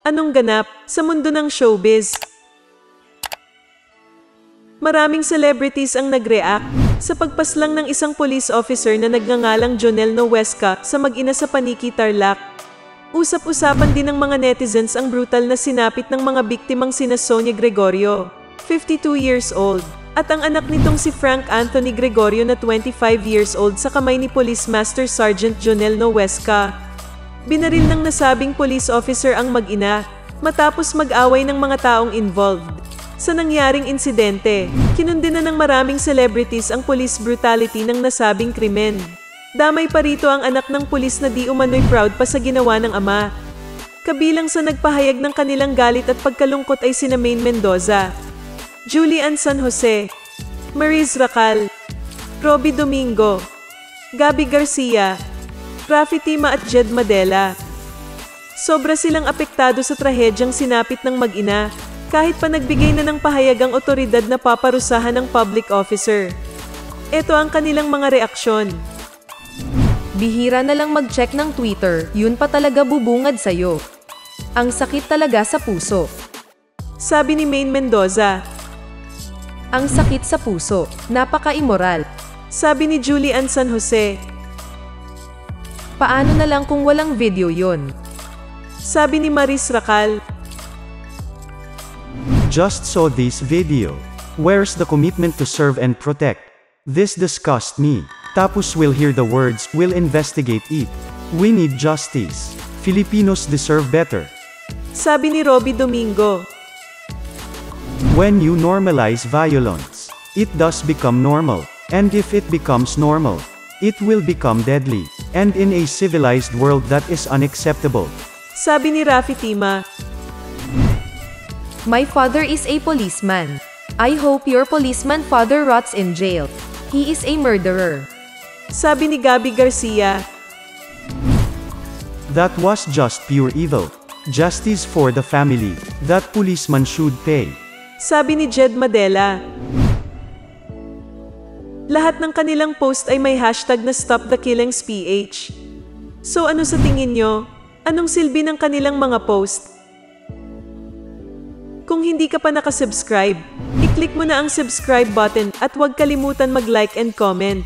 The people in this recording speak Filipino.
Anong ganap sa mundo ng showbiz? Maraming celebrities ang nag-react sa pagpaslang ng isang police officer na nagngangalang Jonel Noesca sa mag-ina sa Paniki, Tarlac. Usap-usapan din ng mga netizens ang brutal na sinapit ng mga biktimang sina Sonia Gregorio, 52 years old, at ang anak nitong si Frank Anthony Gregorio na 25 years old sa kamay ni Police Master Sergeant Jonel Noesca. Binaril ng nasabing police officer ang mag-ina matapos mag-away ng mga taong involved. Sa nangyaring insidente, kinundina ng maraming celebrities ang police brutality ng nasabing krimen. Damay pa rito ang anak ng pulis na di umano'y proud pa sa ginawa ng ama. Kabilang sa nagpahayag ng kanilang galit at pagkalungkot ay sina Maine Mendoza, Julian San Jose, Maris Racal, Robbie Domingo, Gabby Garcia, Rafi Tima at Jed Madela. Sobra silang apektado sa trahedyang sinapit ng mag-ina, kahit pa nagbigay na ng pahayag ang otoridad na paparusahan ng public officer. Ito ang kanilang mga reaksyon. Bihira na lang mag-check ng Twitter, yun pa talaga bubungad sa'yo. Ang sakit talaga sa puso. Sabi ni Maine Mendoza. Ang sakit sa puso, napaka-immoral. Sabi ni Julian San Jose. Paano na lang kung walang video yon? Sabi ni Maris Racal. Just saw this video. Where's the commitment to serve and protect? This disgusts me. Tapos we'll hear the words, we'll investigate it. We need justice. Filipinos deserve better. Sabi ni Robbie Domingo. When you normalize violence, it does become normal. And if it becomes normal, it will become deadly. And in a civilized world that is unacceptable. Sabi ni Rafi Tima. My father is a policeman. I hope your policeman father rots in jail. He is a murderer. Sabi ni Gabby Garcia. That was just pure evil. Justice for the family. That policeman should pay. Sabi ni Jed Madela. Lahat ng kanilang post ay may hashtag na StopTheKillingsPH. So ano sa tingin nyo? Anong silbi ng kanilang mga post? Kung hindi ka pa nakasubscribe, i-click mo na ang subscribe button at huwag kalimutan mag-like and comment.